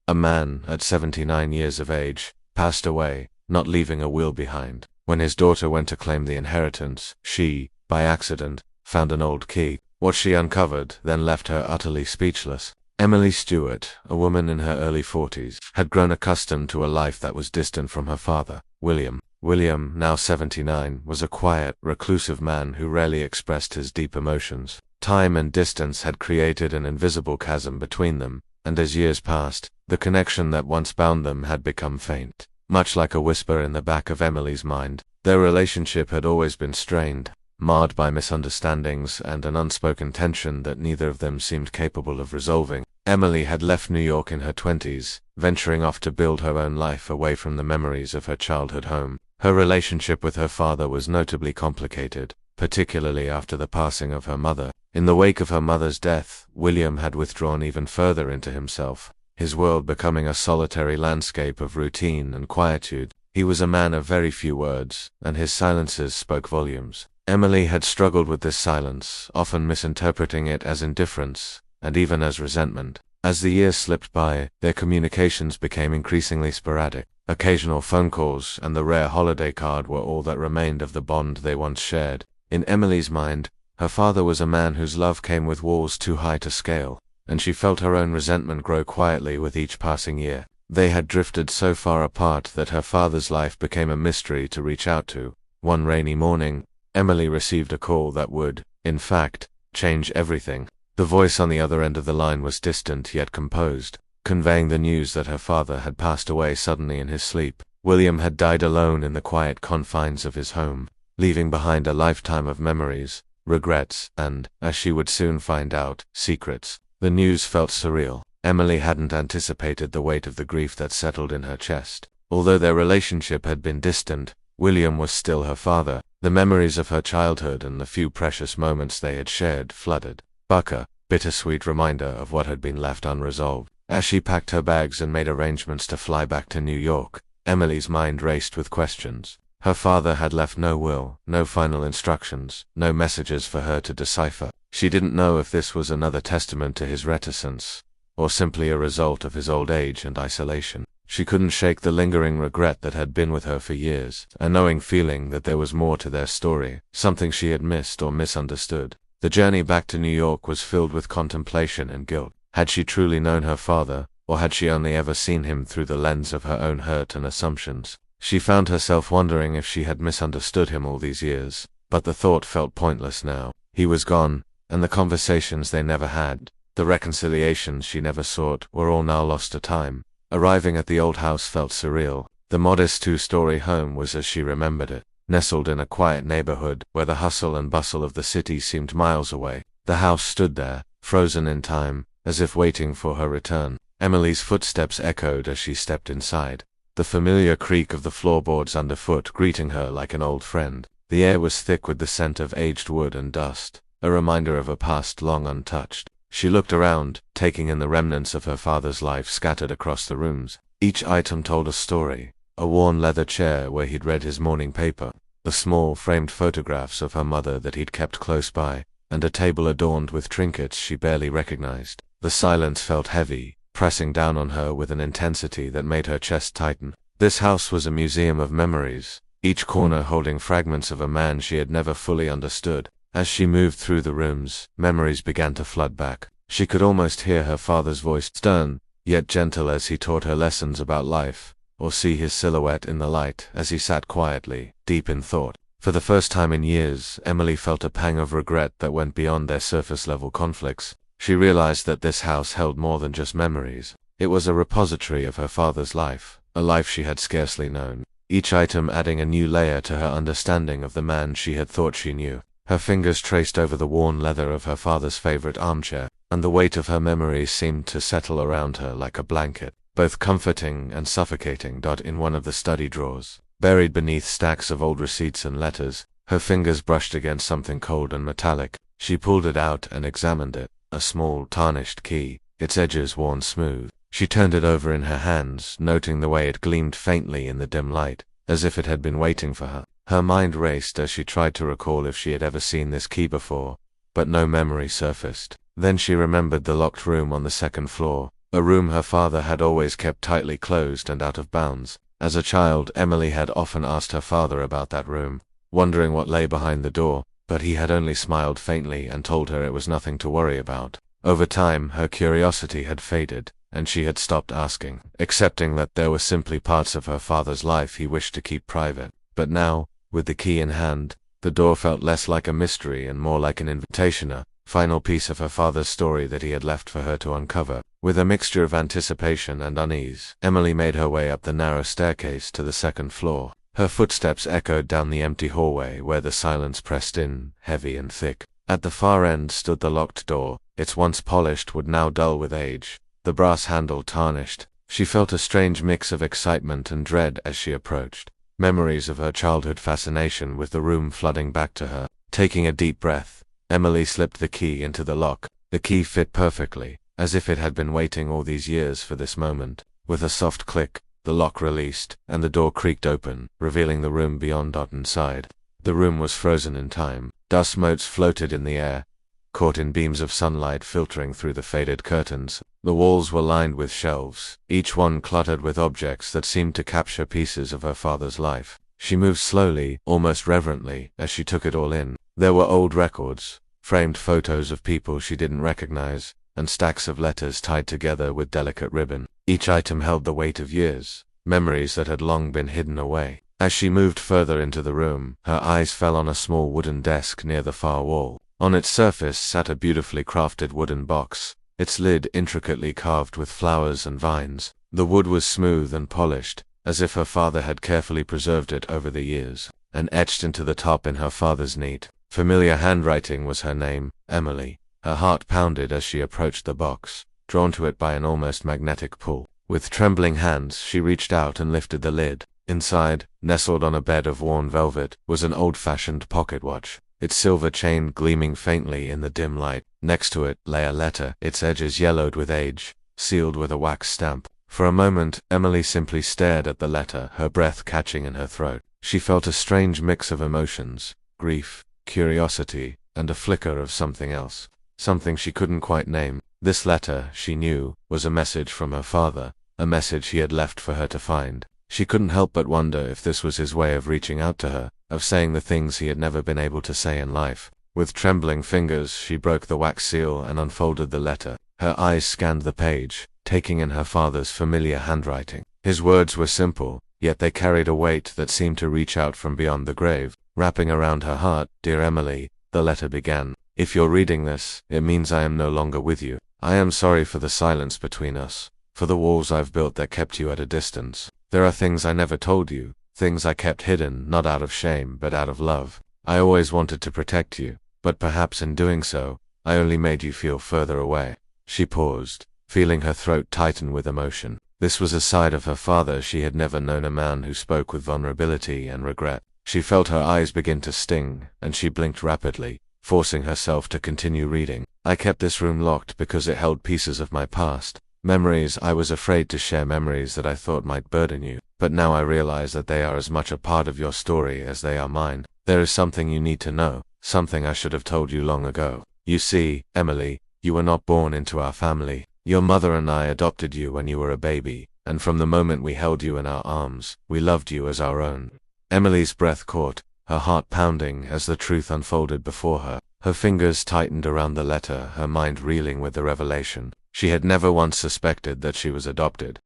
A man, at 79 years of age, passed away, not leaving a will behind. When his daughter went to claim the inheritance, she, by accident, found an old key. What she uncovered then left her utterly speechless. Emily Stewart, a woman in her early 40s, had grown accustomed to a life that was distant from her father, William. William, now 79, was a quiet, reclusive man who rarely expressed his deep emotions. Time and distance had created an invisible chasm between them, and as years passed, the connection that once bound them had become faint. Much like a whisper in the back of Emily's mind, their relationship had always been strained, marred by misunderstandings and an unspoken tension that neither of them seemed capable of resolving. Emily had left New York in her 20s, venturing off to build her own life away from the memories of her childhood home. Her relationship with her father was notably complicated, particularly after the passing of her mother. In the wake of her mother's death, William had withdrawn even further into himself, his world becoming a solitary landscape of routine and quietude. He was a man of very few words, and his silences spoke volumes. Emily had struggled with this silence, often misinterpreting it as indifference, and even as resentment. As the years slipped by, their communications became increasingly sporadic. Occasional phone calls and the rare holiday card were all that remained of the bond they once shared. In Emily's mind, her father was a man whose love came with walls too high to scale, and she felt her own resentment grow quietly with each passing year. They had drifted so far apart that her father's life became a mystery to reach out to. One rainy morning, Emily received a call that would, in fact, change everything. The voice on the other end of the line was distant yet composed, conveying the news that her father had passed away suddenly in his sleep. William had died alone in the quiet confines of his home, leaving behind a lifetime of memories, regrets, and, as she would soon find out, secrets. The news felt surreal. Emily hadn't anticipated the weight of the grief that settled in her chest. Although their relationship had been distant, William was still her father. The memories of her childhood and the few precious moments they had shared flooded. A bittersweet reminder of what had been left unresolved. As she packed her bags and made arrangements to fly back to New York, Emily's mind raced with questions. Her father had left no will, no final instructions, no messages for her to decipher. She didn't know if this was another testament to his reticence, or simply a result of his old age and isolation. She couldn't shake the lingering regret that had been with her for years, a knowing feeling that there was more to their story, something she had missed or misunderstood. The journey back to New York was filled with contemplation and guilt. Had she truly known her father, or had she only ever seen him through the lens of her own hurt and assumptions? She found herself wondering if she had misunderstood him all these years, but the thought felt pointless now. He was gone, and the conversations they never had, the reconciliations she never sought, were all now lost to time. Arriving at the old house felt surreal. The modest two-story home was as she remembered it, nestled in a quiet neighborhood where the hustle and bustle of the city seemed miles away. The house stood there, frozen in time, as if waiting for her return. Emily's footsteps echoed as she stepped inside, the familiar creak of the floorboards underfoot greeting her like an old friend. The air was thick with the scent of aged wood and dust, a reminder of a past long untouched. She looked around, taking in the remnants of her father's life scattered across the rooms. Each item told a story: a worn leather chair where he'd read his morning paper, the small framed photographs of her mother that he'd kept close by, and a table adorned with trinkets she barely recognized. The silence felt heavy, pressing down on her with an intensity that made her chest tighten. This house was a museum of memories, each corner holding fragments of a man she had never fully understood. As she moved through the rooms, memories began to flood back. She could almost hear her father's voice, stern, yet gentle, as he taught her lessons about life, or see his silhouette in the light as he sat quietly, deep in thought. For the first time in years, Emily felt a pang of regret that went beyond their surface-level conflicts. She realized that this house held more than just memories. It was a repository of her father's life, a life she had scarcely known, each item adding a new layer to her understanding of the man she had thought she knew. Her fingers traced over the worn leather of her father's favorite armchair, and the weight of her memories seemed to settle around her like a blanket, both comforting and suffocating. In one of the study drawers, buried beneath stacks of old receipts and letters, her fingers brushed against something cold and metallic. She pulled it out and examined it, a small, tarnished key, its edges worn smooth. She turned it over in her hands, noting the way it gleamed faintly in the dim light, as if it had been waiting for her. Her mind raced as she tried to recall if she had ever seen this key before, but no memory surfaced. Then she remembered the locked room on the second floor, a room her father had always kept tightly closed and out of bounds. As a child, Emily had often asked her father about that room, wondering what lay behind the door, but he had only smiled faintly and told her it was nothing to worry about. Over time, her curiosity had faded, and she had stopped asking, accepting that there were simply parts of her father's life he wished to keep private. But now, with the key in hand, the door felt less like a mystery and more like an invitation, a final piece of her father's story that he had left for her to uncover. With a mixture of anticipation and unease, Emily made her way up the narrow staircase to the second floor. Her footsteps echoed down the empty hallway where the silence pressed in, heavy and thick. At the far end stood the locked door, its once polished wood now dull with age, the brass handle tarnished. She felt a strange mix of excitement and dread as she approached. Memories of her childhood fascination with the room flooding back to her. Taking a deep breath, Emily slipped the key into the lock. The key fit perfectly, as if it had been waiting all these years for this moment. With a soft click, the lock released, and the door creaked open, revealing the room beyond inside. The room was frozen in time. Dust motes floated in the air, caught in beams of sunlight filtering through the faded curtains. The walls were lined with shelves, each one cluttered with objects that seemed to capture pieces of her father's life. She moved slowly, almost reverently, as she took it all in. There were old records, framed photos of people she didn't recognize, and stacks of letters tied together with delicate ribbon. Each item held the weight of years, memories that had long been hidden away. As she moved further into the room, her eyes fell on a small wooden desk near the far wall. On its surface sat a beautifully crafted wooden box, its lid intricately carved with flowers and vines. The wood was smooth and polished, as if her father had carefully preserved it over the years. And etched into the top in her father's neat, familiar handwriting was her name, Emily. Her heart pounded as she approached the box, drawn to it by an almost magnetic pull. With trembling hands, she reached out and lifted the lid. Inside, nestled on a bed of worn velvet, was an old-fashioned pocket watch, its silver chain gleaming faintly in the dim light. Next to it lay a letter, its edges yellowed with age, sealed with a wax stamp. For a moment, Emily simply stared at the letter, her breath catching in her throat. She felt a strange mix of emotions, grief, curiosity, and a flicker of something else, something she couldn't quite name. This letter, she knew, was a message from her father, a message he had left for her to find. She couldn't help but wonder if this was his way of reaching out to her, of saying the things he had never been able to say in life. With trembling fingers, she broke the wax seal and unfolded the letter. Her eyes scanned the page, taking in her father's familiar handwriting. His words were simple, yet they carried a weight that seemed to reach out from beyond the grave. Wrapping around her heart, "Dear Emily," the letter began. "If you're reading this, it means I am no longer with you. I am sorry for the silence between us, for the walls I've built that kept you at a distance. There are things I never told you, things I kept hidden, not out of shame, but out of love. I always wanted to protect you, but perhaps in doing so, I only made you feel further away." She paused, feeling her throat tighten with emotion. This was a side of her father she had never known, a man who spoke with vulnerability and regret. She felt her eyes begin to sting, and she blinked rapidly, forcing herself to continue reading. "I kept this room locked because it held pieces of my past. Memories I was afraid to share, memories that I thought might burden you. But now I realize that they are as much a part of your story as they are mine. There is something you need to know, something I should have told you long ago. You see, Emily, you were not born into our family. Your mother and I adopted you when you were a baby, and from the moment we held you in our arms, we loved you as our own." Emily's breath caught, her heart pounding as the truth unfolded before her. Her fingers tightened around the letter, her mind reeling with the revelation. She had never once suspected that she was adopted,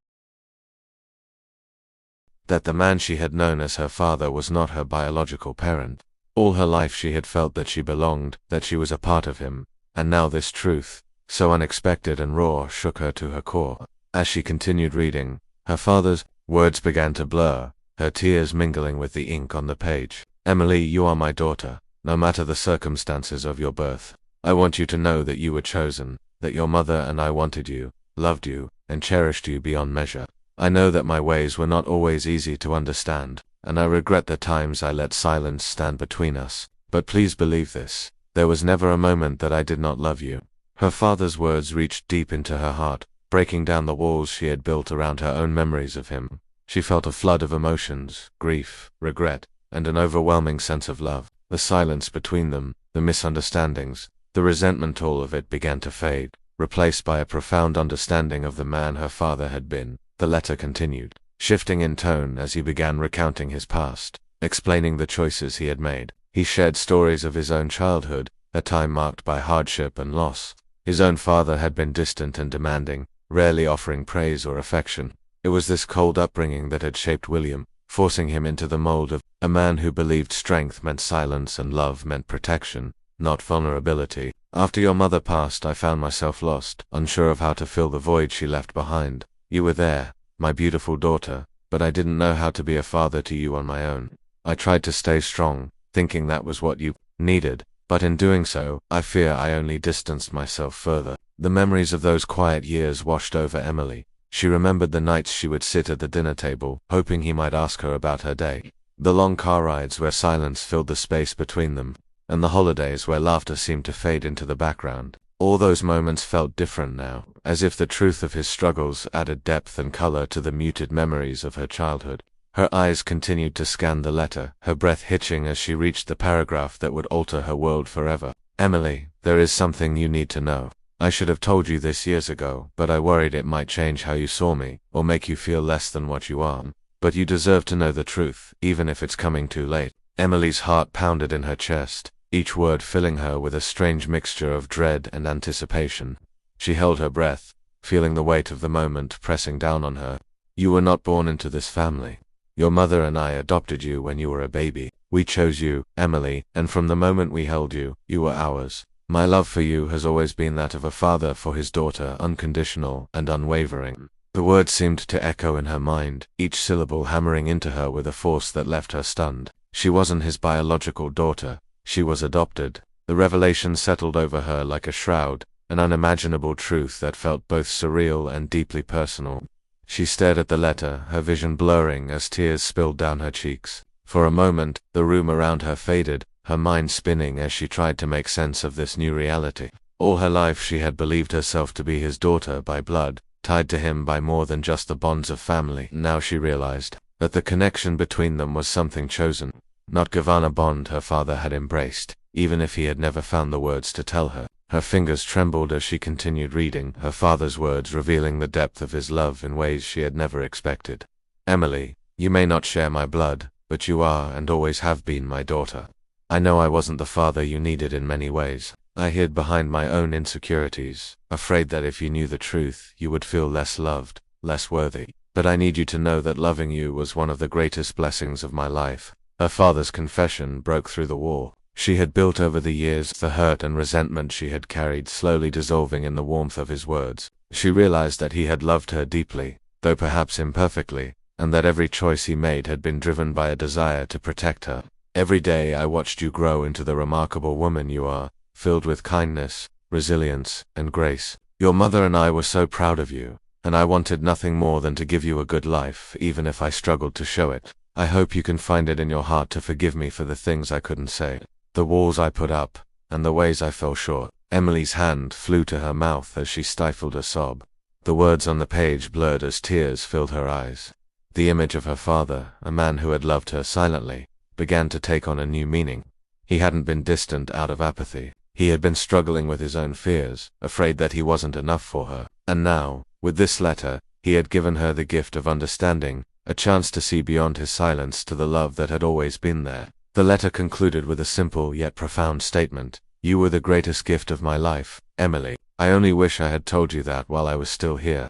that the man she had known as her father was not her biological parent. All her life she had felt that she belonged, that she was a part of him, and now this truth, so unexpected and raw, shook her to her core. As she continued reading, her father's words began to blur, her tears mingling with the ink on the page. "Emily, you are my daughter, no matter the circumstances of your birth. I want you to know that you were chosen, that your mother and I wanted you, loved you, and cherished you beyond measure. I know that my ways were not always easy to understand, and I regret the times I let silence stand between us. But please believe this, there was never a moment that I did not love you." Her father's words reached deep into her heart, breaking down the walls she had built around her own memories of him. She felt a flood of emotions, grief, regret, and an overwhelming sense of love. The silence between them, the misunderstandings, the resentment, all of it began to fade, replaced by a profound understanding of the man her father had been. The letter continued, shifting in tone as he began recounting his past, explaining the choices he had made. He shared stories of his own childhood, a time marked by hardship and loss. His own father had been distant and demanding, rarely offering praise or affection. It was this cold upbringing that had shaped William, forcing him into the mold of a man who believed strength meant silence and love meant protection, not vulnerability. After your mother passed, I found myself lost, unsure of how to fill the void she left behind. You were there, my beautiful daughter, but I didn't know how to be a father to you on my own. I tried to stay strong, thinking that was what you needed, but in doing so, I fear I only distanced myself further. The memories of those quiet years washed over Emily. She remembered the nights she would sit at the dinner table, hoping he might ask her about her day, the long car rides where silence filled the space between them, and the holidays where laughter seemed to fade into the background. All those moments felt different now, as if the truth of his struggles added depth and color to the muted memories of her childhood. Her eyes continued to scan the letter, her breath hitching as she reached the paragraph that would alter her world forever. Emily, there is something you need to know. I should have told you this years ago, but I worried it might change how you saw me, or make you feel less than what you are. But you deserve to know the truth, even if it's coming too late. Emily's heart pounded in her chest, each word filling her with a strange mixture of dread and anticipation. She held her breath, feeling the weight of the moment pressing down on her. You were not born into this family. Your mother and I adopted you when you were a baby. We chose you, Emily, and from the moment we held you, you were ours. My love for you has always been that of a father for his daughter, unconditional and unwavering. The words seemed to echo in her mind, each syllable hammering into her with a force that left her stunned. She wasn't his biological daughter. She was adopted. The revelation settled over her like a shroud, an unimaginable truth that felt both surreal and deeply personal. She stared at the letter, her vision blurring as tears spilled down her cheeks. For a moment, the room around her faded, her mind spinning as she tried to make sense of this new reality. All her life she had believed herself to be his daughter by blood, tied to him by more than just the bonds of family. Now she realized that the connection between them was something chosen, not Giovanna Bond her father had embraced, even if he had never found the words to tell her. Her fingers trembled as she continued reading, her father's words revealing the depth of his love in ways she had never expected. Emily, you may not share my blood, but you are and always have been my daughter. I know I wasn't the father you needed in many ways. I hid behind my own insecurities, afraid that if you knew the truth, you would feel less loved, less worthy. But I need you to know that loving you was one of the greatest blessings of my life. Her father's confession broke through the wall she had built over the years, the hurt and resentment she had carried slowly dissolving in the warmth of his words. She realized that he had loved her deeply, though perhaps imperfectly, and that every choice he made had been driven by a desire to protect her. Every day I watched you grow into the remarkable woman you are, filled with kindness, resilience, and grace. Your mother and I were so proud of you, and I wanted nothing more than to give you a good life, even if I struggled to show it. I hope you can find it in your heart to forgive me for the things I couldn't say, the walls I put up, and the ways I fell short. Emily's hand flew to her mouth as she stifled a sob. The words on the page blurred as tears filled her eyes. The image of her father, a man who had loved her silently, began to take on a new meaning. He hadn't been distant out of apathy. He had been struggling with his own fears, afraid that he wasn't enough for her. And now, with this letter, he had given her the gift of understanding, a chance to see beyond his silence to the love that had always been there. The letter concluded with a simple yet profound statement. You were the greatest gift of my life, Emily. I only wish I had told you that while I was still here.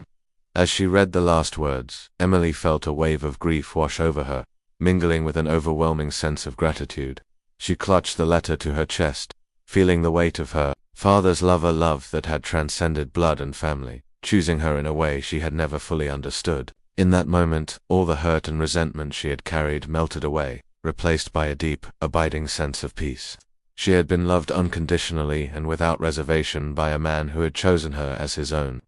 As she read the last words, Emily felt a wave of grief wash over her, mingling with an overwhelming sense of gratitude. She clutched the letter to her chest, feeling the weight of her father's love, a love that had transcended blood and family, choosing her in a way she had never fully understood. In that moment, all the hurt and resentment she had carried melted away, replaced by a deep, abiding sense of peace. She had been loved unconditionally and without reservation by a man who had chosen her as his own.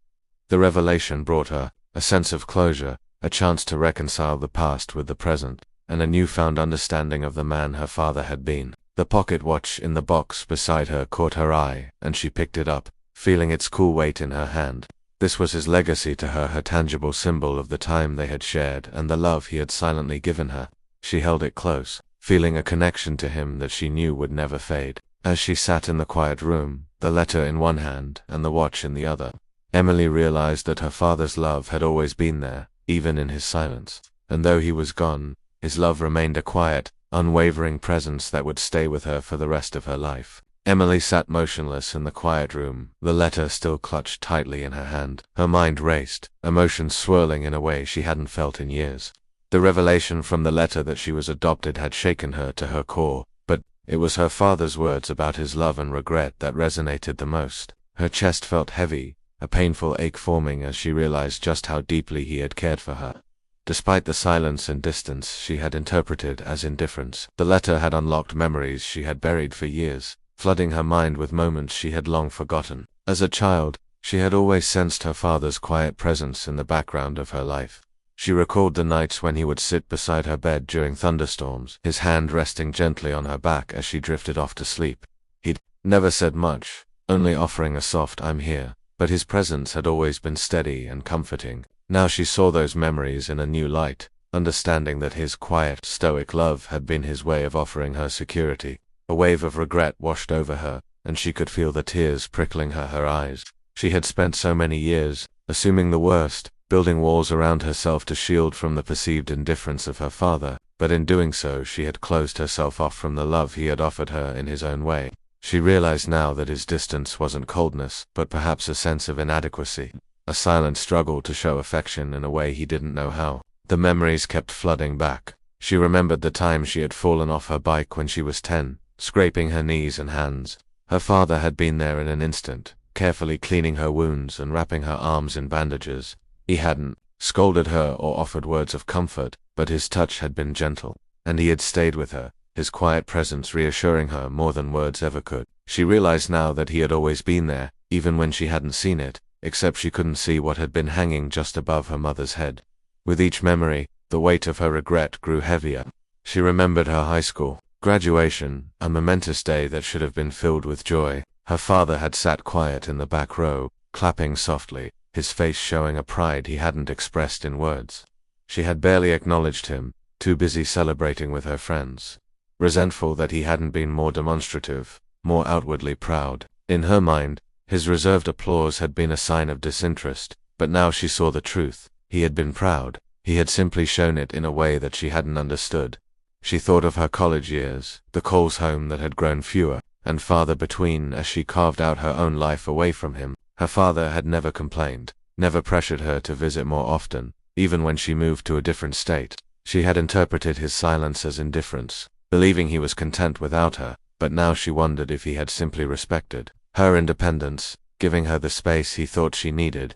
The revelation brought her a sense of closure, a chance to reconcile the past with the present, and a newfound understanding of the man her father had been. The pocket watch in the box beside her caught her eye, and she picked it up, feeling its cool weight in her hand. This was his legacy to her, her tangible symbol of the time they had shared and the love he had silently given her. She held it close, feeling a connection to him that she knew would never fade. As she sat in the quiet room, the letter in one hand and the watch in the other. Emily realized that her father's love had always been there, even in his silence. And though he was gone, his love remained a quiet, unwavering presence that would stay with her for the rest of her life. Emily sat motionless in the quiet room, the letter still clutched tightly in her hand. Her mind raced, emotions swirling in a way she hadn't felt in years. The revelation from the letter that she was adopted had shaken her to her core, but it was her father's words about his love and regret that resonated the most. Her chest felt heavy, a painful ache forming as she realized just how deeply he had cared for her. Despite the silence and distance she had interpreted as indifference, the letter had unlocked memories she had buried for years, flooding her mind with moments she had long forgotten. As a child, she had always sensed her father's quiet presence in the background of her life. She recalled the nights when he would sit beside her bed during thunderstorms, his hand resting gently on her back as she drifted off to sleep. He'd never said much, only offering a soft "I'm here," but his presence had always been steady and comforting. Now she saw those memories in a new light, understanding that his quiet, stoic love had been his way of offering her security. A wave of regret washed over her, and she could feel the tears prickling her eyes. She had spent so many years, assuming the worst, building walls around herself to shield from the perceived indifference of her father, but in doing so she had closed herself off from the love he had offered her in his own way. She realized now that his distance wasn't coldness, but perhaps a sense of inadequacy, a silent struggle to show affection in a way he didn't know how. The memories kept flooding back. She remembered the time she had fallen off her bike when she was 10, scraping her knees and hands. Her father had been there in an instant, carefully cleaning her wounds and wrapping her arms in bandages. He hadn't scolded her or offered words of comfort, but his touch had been gentle, and he had stayed with her, his quiet presence reassuring her more than words ever could. She realized now that he had always been there, even when she hadn't seen it, except she couldn't see what had been hanging just above her mother's head. With each memory, the weight of her regret grew heavier. She remembered her high school graduation, a momentous day that should have been filled with joy. Her father had sat quiet in the back row, clapping softly, his face showing a pride he hadn't expressed in words. She had barely acknowledged him, too busy celebrating with her friends, resentful that he hadn't been more demonstrative, more outwardly proud. In her mind, his reserved applause had been a sign of disinterest, but now she saw the truth. He had been proud. He had simply shown it in a way that she hadn't understood. She thought of her college years, the Coles home that had grown fewer and farther between as she carved out her own life away from him. Her father had never complained, never pressured her to visit more often, even when she moved to a different state. She had interpreted his silence as indifference, believing he was content without her, but now she wondered if he had simply respected her independence, giving her the space he thought she needed.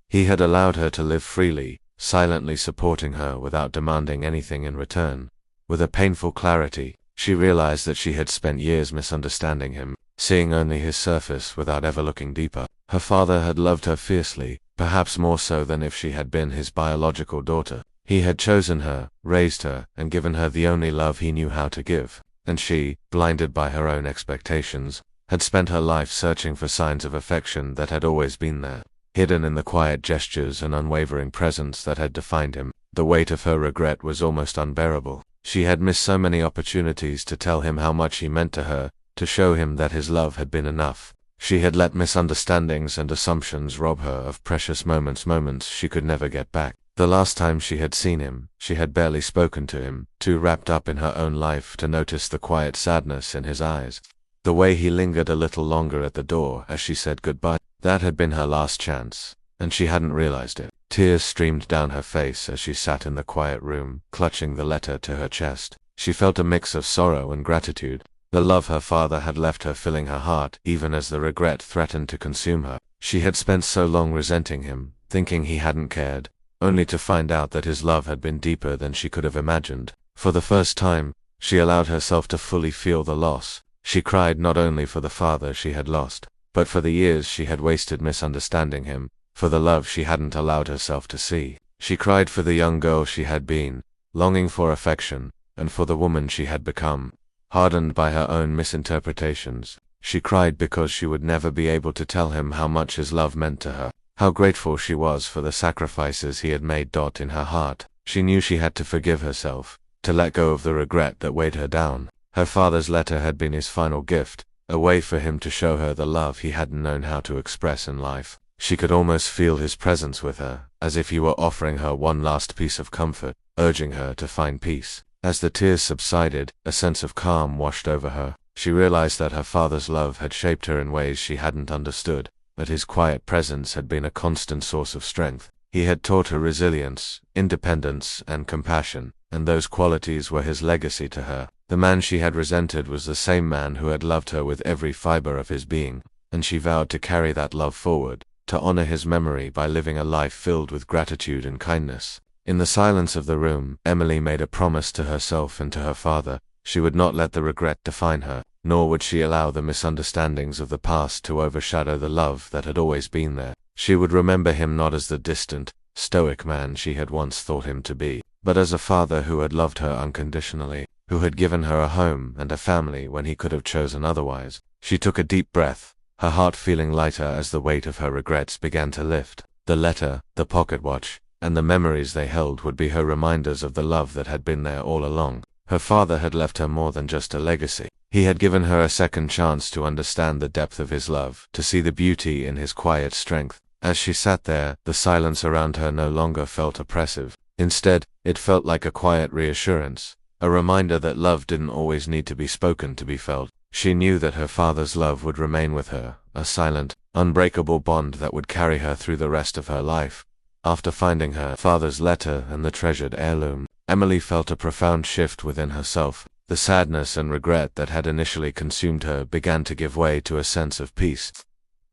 He had allowed her to live freely, silently supporting her without demanding anything in return. With a painful clarity, she realized that she had spent years misunderstanding him, seeing only his surface without ever looking deeper. Her father had loved her fiercely, perhaps more so than if she had been his biological daughter. He had chosen her, raised her, and given her the only love he knew how to give. And she, blinded by her own expectations, had spent her life searching for signs of affection that had always been there, hidden in the quiet gestures and unwavering presence that had defined him. The weight of her regret was almost unbearable. She had missed so many opportunities to tell him how much he meant to her, to show him that his love had been enough. She had let misunderstandings and assumptions rob her of precious moments she could never get back. The last time she had seen him, she had barely spoken to him, too wrapped up in her own life to notice the quiet sadness in his eyes. The way he lingered a little longer at the door as she said goodbye. That had been her last chance, and she hadn't realized it. Tears streamed down her face as she sat in the quiet room, clutching the letter to her chest. She felt a mix of sorrow and gratitude. The love her father had left her filling her heart, even as the regret threatened to consume her. She had spent so long resenting him, thinking he hadn't cared, only to find out that his love had been deeper than she could have imagined. For the first time, she allowed herself to fully feel the loss. She cried not only for the father she had lost, but for the years she had wasted misunderstanding him, for the love she hadn't allowed herself to see. She cried for the young girl she had been, longing for affection, and for the woman she had become, hardened by her own misinterpretations. She cried because she would never be able to tell him how much his love meant to her, how grateful she was for the sacrifices he had made. In her heart, she knew she had to forgive herself, to let go of the regret that weighed her down. Her father's letter had been his final gift, a way for him to show her the love he hadn't known how to express in life. She could almost feel his presence with her, as if he were offering her one last piece of comfort, urging her to find peace. As the tears subsided, a sense of calm washed over her. She realized that her father's love had shaped her in ways she hadn't understood, that his quiet presence had been a constant source of strength. He had taught her resilience, independence, and compassion, and those qualities were his legacy to her. The man she had resented was the same man who had loved her with every fiber of his being, and she vowed to carry that love forward, to honor his memory by living a life filled with gratitude and kindness. In the silence of the room, Emily made a promise to herself and to her father. She would not let the regret define her, nor would she allow the misunderstandings of the past to overshadow the love that had always been there. She would remember him not as the distant, stoic man she had once thought him to be, but as a father who had loved her unconditionally, who had given her a home and a family when he could have chosen otherwise. She took a deep breath, her heart feeling lighter as the weight of her regrets began to lift. The letter, the pocket watch, and the memories they held would be her reminders of the love that had been there all along. Her father had left her more than just a legacy. He had given her a second chance to understand the depth of his love, to see the beauty in his quiet strength. As she sat there, the silence around her no longer felt oppressive. Instead, it felt like a quiet reassurance, a reminder that love didn't always need to be spoken to be felt. She knew that her father's love would remain with her, a silent, unbreakable bond that would carry her through the rest of her life. After finding her father's letter and the treasured heirloom, Emily felt a profound shift within herself. The sadness and regret that had initially consumed her began to give way to a sense of peace.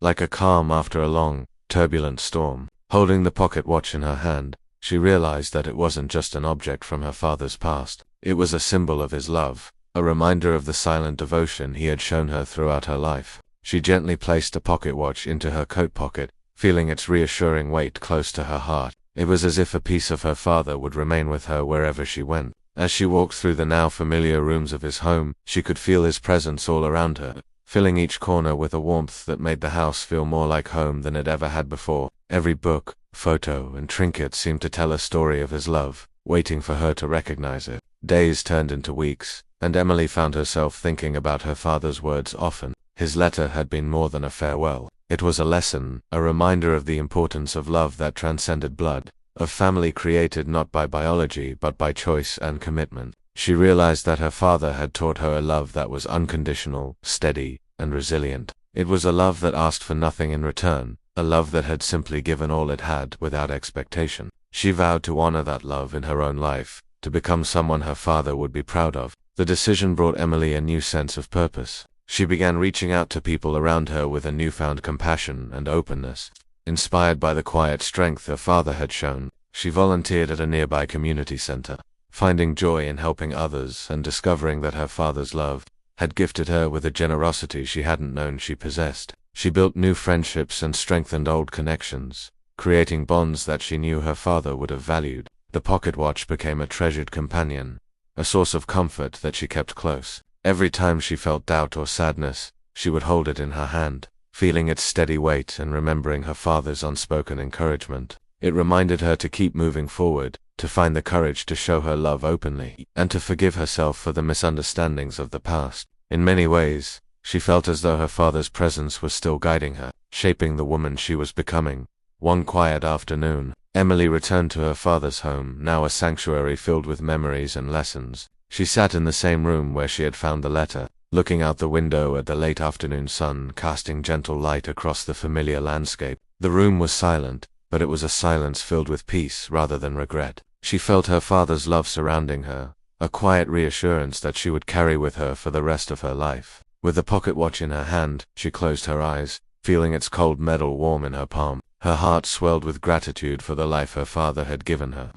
Like a calm after a long, turbulent storm, holding the pocket watch in her hand, she realized that it wasn't just an object from her father's past. It was a symbol of his love, a reminder of the silent devotion he had shown her throughout her life. She gently placed the pocket watch into her coat pocket, feeling its reassuring weight close to her heart. It was as if a piece of her father would remain with her wherever she went. As she walked through the now familiar rooms of his home, she could feel his presence all around her, filling each corner with a warmth that made the house feel more like home than it ever had before. Every book, photo, and trinket seemed to tell a story of his love, waiting for her to recognize it. Days turned into weeks, and Emily found herself thinking about her father's words often. His letter had been more than a farewell. It was a lesson, a reminder of the importance of love that transcended blood, of family created not by biology but by choice and commitment. She realized that her father had taught her a love that was unconditional, steady, and resilient. It was a love that asked for nothing in return, a love that had simply given all it had without expectation. She vowed to honor that love in her own life, to become someone her father would be proud of. The decision brought Emily a new sense of purpose. She began reaching out to people around her with a newfound compassion and openness. Inspired by the quiet strength her father had shown, she volunteered at a nearby community center, finding joy in helping others and discovering that her father's love had gifted her with a generosity she hadn't known she possessed. She built new friendships and strengthened old connections, creating bonds that she knew her father would have valued. The pocket watch became a treasured companion, a source of comfort that she kept close. Every time she felt doubt or sadness, she would hold it in her hand, feeling its steady weight and remembering her father's unspoken encouragement. It reminded her to keep moving forward, to find the courage to show her love openly, and to forgive herself for the misunderstandings of the past. In many ways, she felt as though her father's presence was still guiding her, shaping the woman she was becoming. One quiet afternoon, Emily returned to her father's home, now a sanctuary filled with memories and lessons. She sat in the same room where she had found the letter, looking out the window at the late afternoon sun casting gentle light across the familiar landscape. The room was silent, but it was a silence filled with peace rather than regret. She felt her father's love surrounding her, a quiet reassurance that she would carry with her for the rest of her life. With the pocket watch in her hand, she closed her eyes, feeling its cold metal warm in her palm. Her heart swelled with gratitude for the life her father had given her,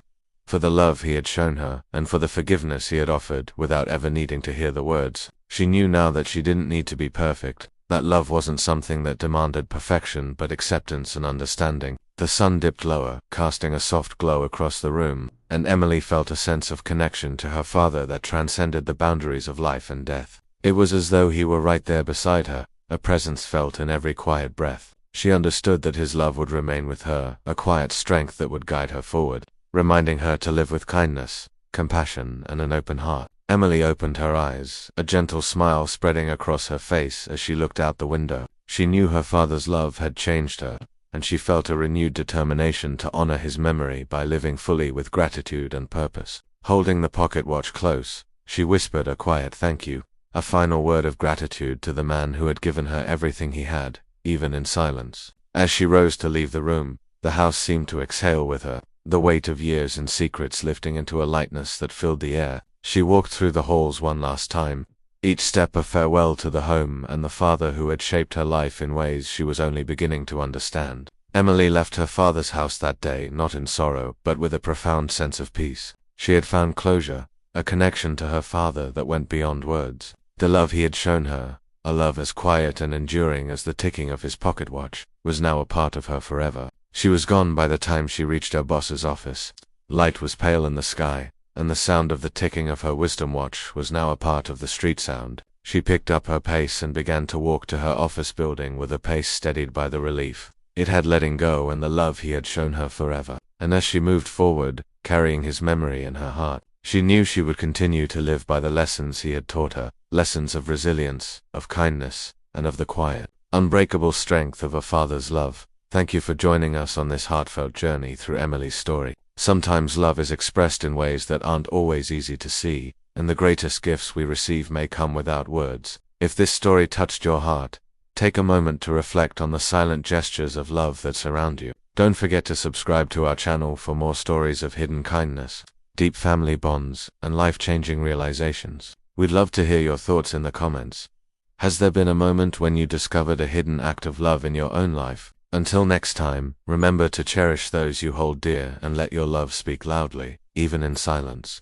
for the love he had shown her, and for the forgiveness he had offered without ever needing to hear the words. She knew now that she didn't need to be perfect, that love wasn't something that demanded perfection but acceptance and understanding. The sun dipped lower, casting a soft glow across the room, and Emily felt a sense of connection to her father that transcended the boundaries of life and death. It was as though he were right there beside her, a presence felt in every quiet breath. She understood that his love would remain with her, a quiet strength that would guide her forward, reminding her to live with kindness, compassion, and an open heart. Emily opened her eyes, a gentle smile spreading across her face as she looked out the window. She knew her father's love had changed her, and she felt a renewed determination to honor his memory by living fully with gratitude and purpose. Holding the pocket watch close, she whispered a quiet thank you, a final word of gratitude to the man who had given her everything he had, even in silence. As she rose to leave the room, the house seemed to exhale with her, the weight of years and secrets lifting into a lightness that filled the air. She walked through the halls one last time, each step a farewell to the home and the father who had shaped her life in ways she was only beginning to understand. Emily left her father's house that day not in sorrow, but with a profound sense of peace. She had found closure, a connection to her father that went beyond words. The love he had shown her, a love as quiet and enduring as the ticking of his pocket watch, was now a part of her forever. She was gone by the time she reached her boss's office. Light was pale in the sky, and the sound of the ticking of her wisdom watch was now a part of the street sound. She picked up her pace and began to walk to her office building with a pace steadied by the relief it had letting go and the love he had shown her forever. And as she moved forward, carrying his memory in her heart, she knew she would continue to live by the lessons he had taught her, lessons of resilience, of kindness, and of the quiet, unbreakable strength of a father's love. Thank you for joining us on this heartfelt journey through Emily's story. Sometimes love is expressed in ways that aren't always easy to see, and the greatest gifts we receive may come without words. If this story touched your heart, take a moment to reflect on the silent gestures of love that surround you. Don't forget to subscribe to our channel for more stories of hidden kindness, deep family bonds, and life-changing realizations. We'd love to hear your thoughts in the comments. Has there been a moment when you discovered a hidden act of love in your own life? Until next time, remember to cherish those you hold dear and let your love speak loudly, even in silence.